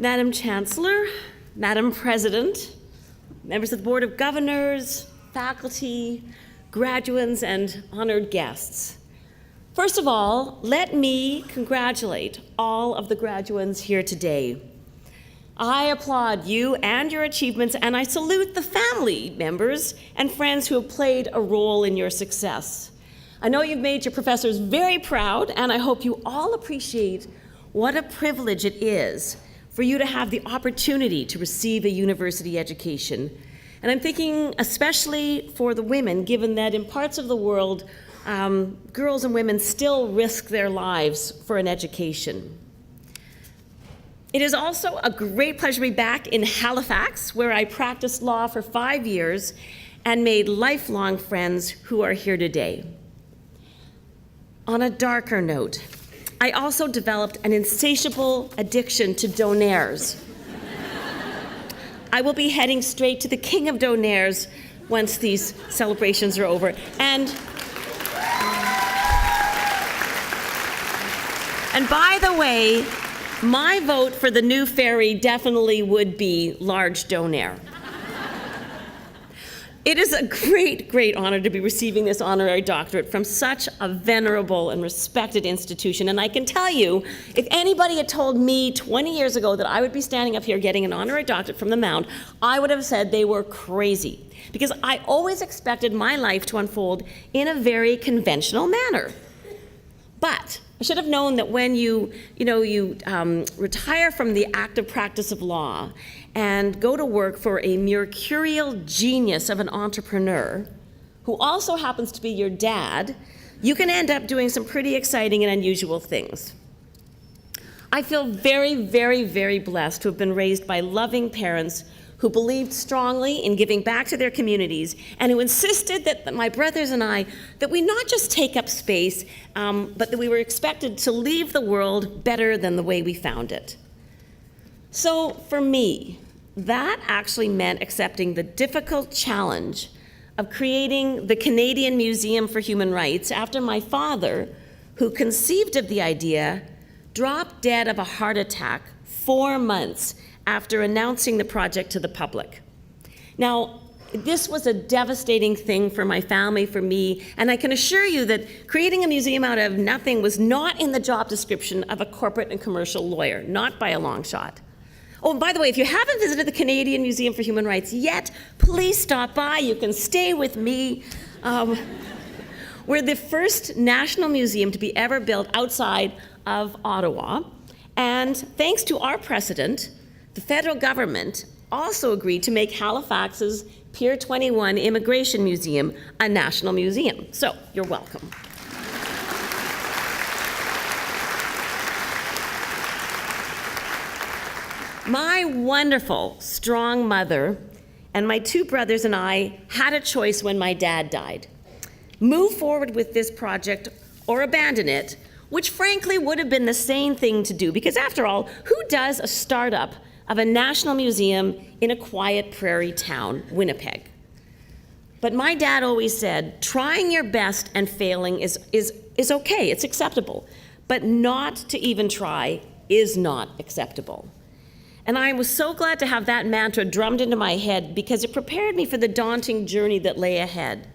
Madam Chancellor, Madam President, members of the Board of Governors, faculty, graduates, and honored guests. First of all, let me congratulate all of the graduates here today. I applaud you and your achievements, and I salute the family members and friends who have played a role in your success. I know you've made your professors very proud, and I hope you all appreciate what a privilege it is for you to have the opportunity to receive a university education. And I'm thinking especially for the women, given that in parts of the world, girls and women still risk their lives for an education. It is also a great pleasure to be back in Halifax, where I practiced law for 5 years and made lifelong friends who are here today. On a darker note, I also developed an insatiable addiction to donaires. I will be heading straight to the king of donaires once these celebrations are over. And by the way, my vote for the new ferry definitely would be large donaire. It is a great, great honor to be receiving this honorary doctorate from such a venerable and respected institution. And I can tell you, if anybody had told me 20 years ago that I would be standing up here getting an honorary doctorate from the Mount, I would have said they were crazy, because I always expected my life to unfold in a very conventional manner. But I should have known that when you retire from the active practice of law and go to work for a mercurial genius of an entrepreneur, who also happens to be your dad, you can end up doing some pretty exciting and unusual things. I feel very, very, very blessed to have been raised by loving parents who believed strongly in giving back to their communities, and who insisted that my brothers and I, that we not just take up space, but that we were expected to leave the world better than the way we found it. So for me, that actually meant accepting the difficult challenge of creating the Canadian Museum for Human Rights after my father, who conceived of the idea, dropped dead of a heart attack 4 months after announcing the project to the public. Now, this was a devastating thing for my family, for me, and I can assure you that creating a museum out of nothing was not in the job description of a corporate and commercial lawyer, not by a long shot. Oh, and by the way, if you haven't visited the Canadian Museum for Human Rights yet, please stop by. You can stay with me. We're the first national museum to be ever built outside of Ottawa, and thanks to our precedent, the federal government also agreed to make Halifax's Pier 21 Immigration Museum a national museum. So, you're welcome. My wonderful, strong mother and my 2 brothers and I had a choice when my dad died. Move forward with this project or abandon it, which frankly would have been the same thing to do, because after all, who does a startup of a national museum in a quiet prairie town, Winnipeg? But my dad always said, trying your best and failing is okay, it's acceptable, but not to even try is not acceptable. And I was so glad to have that mantra drummed into my head, because it prepared me for the daunting journey that lay ahead.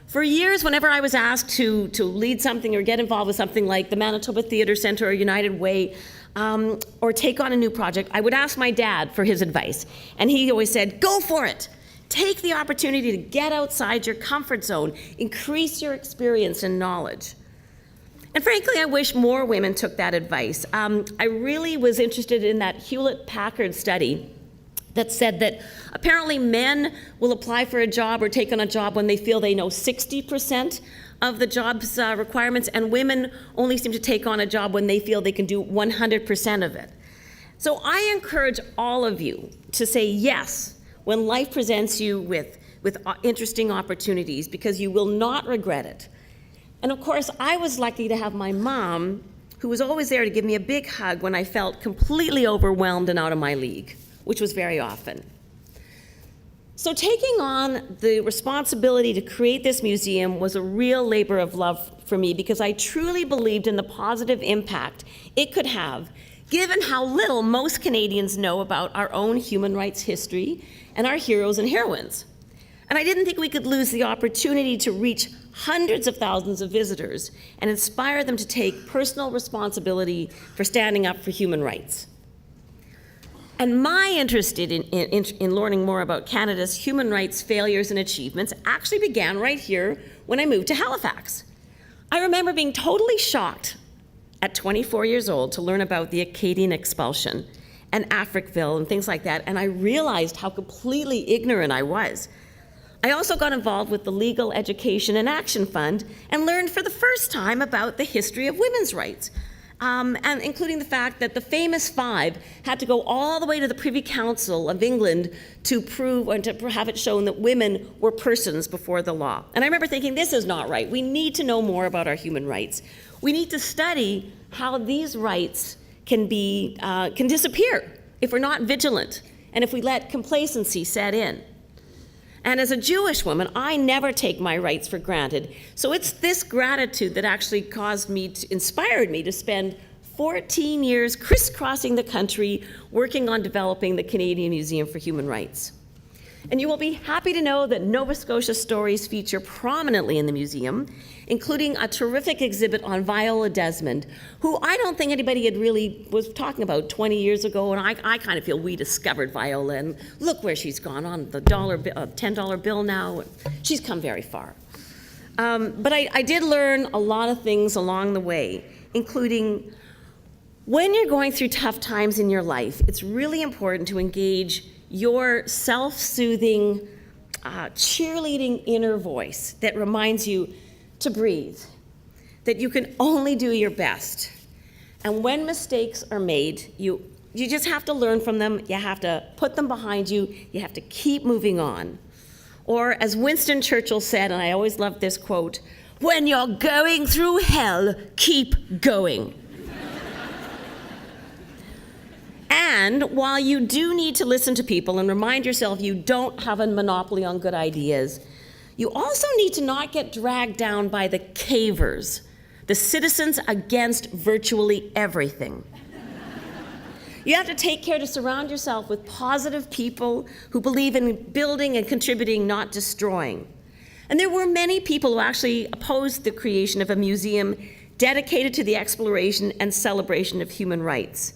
For years, whenever I was asked to lead something or get involved with something like the Manitoba Theatre Centre or United Way, or take on a new project, I would ask my dad for his advice. And he always said, go for it. Take the opportunity to get outside your comfort zone, increase your experience and knowledge. And frankly, I wish more women took that advice. I really was interested in that Hewlett-Packard study that said that apparently men will apply for a job or take on a job when they feel they know 60% of the job's requirements, and women only seem to take on a job when they feel they can do 100% of it. So I encourage all of you to say yes when life presents you with interesting opportunities, because you will not regret it. And of course, I was lucky to have my mom, who was always there to give me a big hug when I felt completely overwhelmed and out of my league, which was very often. So taking on the responsibility to create this museum was a real labor of love for me, because I truly believed in the positive impact it could have, given how little most Canadians know about our own human rights history and our heroes and heroines. And I didn't think we could lose the opportunity to reach hundreds of thousands of visitors and inspire them to take personal responsibility for standing up for human rights. And my interest in learning more about Canada's human rights failures and achievements actually began right here when I moved to Halifax. I remember being totally shocked at 24 years old to learn about the Acadian expulsion and Africville and things like that, and I realized how completely ignorant I was. I also got involved with the Legal Education and Action Fund and learned for the first time about the history of women's rights, and including the fact that the famous five had to go all the way to the Privy Council of England to prove and to have it shown that women were persons before the law. And I remember thinking, this is not right. We need to know more about our human rights. We need to study how these rights can disappear if we're not vigilant and if we let complacency set in. And as a Jewish woman, I never take my rights for granted. So it's this gratitude that actually inspired me to spend 14 years crisscrossing the country working on developing the Canadian Museum for Human Rights. And you will be happy to know that Nova Scotia stories feature prominently in the museum, including a terrific exhibit on Viola Desmond, who I don't think anybody had really was talking about 20 years ago, and I kind of feel we discovered Viola, and look where she's gone on the $10 bill now. She's come very far. But I did learn a lot of things along the way, including when you're going through tough times in your life, it's really important to engage your self-soothing, cheerleading inner voice that reminds you to breathe, that you can only do your best. And when mistakes are made, you just have to learn from them, you have to put them behind you, you have to keep moving on. Or as Winston Churchill said, and I always love this quote, when you're going through hell, keep going. And while you do need to listen to people and remind yourself you don't have a monopoly on good ideas, you also need to not get dragged down by the cavers, the citizens against virtually everything. You have to take care to surround yourself with positive people who believe in building and contributing, not destroying. And there were many people who actually opposed the creation of a museum dedicated to the exploration and celebration of human rights.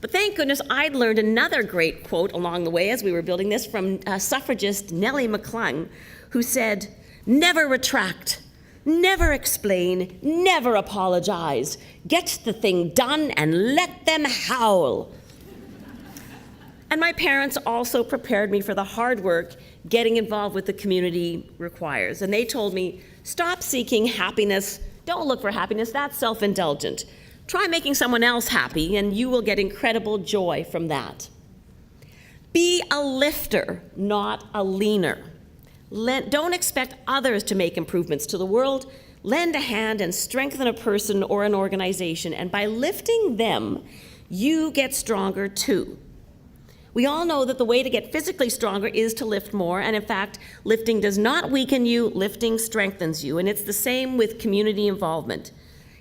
But thank goodness I'd learned another great quote along the way as we were building this from suffragist Nellie McClung, who said, "Never retract, never explain, never apologize. Get the thing done and let them howl." And my parents also prepared me for the hard work getting involved with the community requires. And they told me, stop seeking happiness. Don't look for happiness. That's self-indulgent. Try making someone else happy, and you will get incredible joy from that. Be a lifter, not a leaner. Don't expect others to make improvements to the world. Lend a hand and strengthen a person or an organization, and by lifting them, you get stronger too. We all know that the way to get physically stronger is to lift more, and in fact, lifting does not weaken you, lifting strengthens you, and it's the same with community involvement.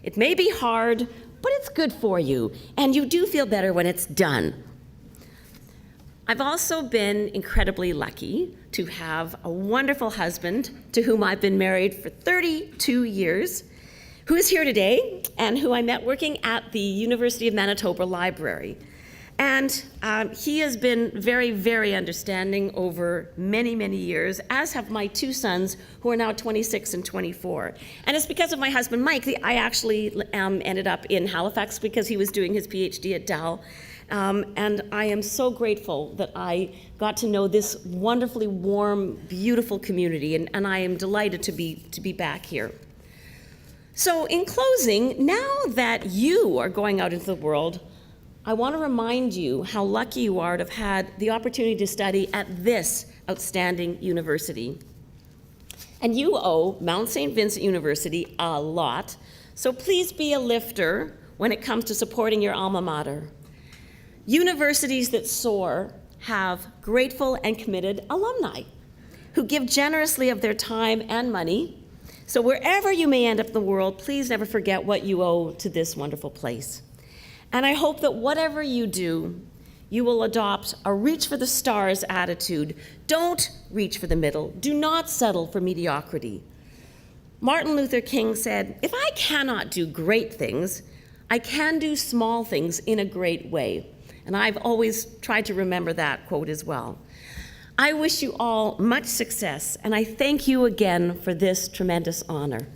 It may be hard, but it's good for you, and you do feel better when it's done. I've also been incredibly lucky to have a wonderful husband to whom I've been married for 32 years, who is here today, and who I met working at the University of Manitoba Library. And he has been very, very understanding over many, many years, as have my two sons, who are now 26 and 24. And it's because of my husband, Mike, that I actually ended up in Halifax because he was doing his PhD at Dal. And I am so grateful that I got to know this wonderfully warm, beautiful community, and I am delighted to be back here. So in closing, now that you are going out into the world, I want to remind you how lucky you are to have had the opportunity to study at this outstanding university. And you owe Mount St. Vincent University a lot, so please be a lifter when it comes to supporting your alma mater. Universities that soar have grateful and committed alumni who give generously of their time and money. So wherever you may end up in the world, please never forget what you owe to this wonderful place. And I hope that whatever you do, you will adopt a reach for the stars attitude. Don't reach for the middle. Do not settle for mediocrity. Martin Luther King said, "If I cannot do great things, I can do small things in a great way." And I've always tried to remember that quote as well. I wish you all much success, and I thank you again for this tremendous honor.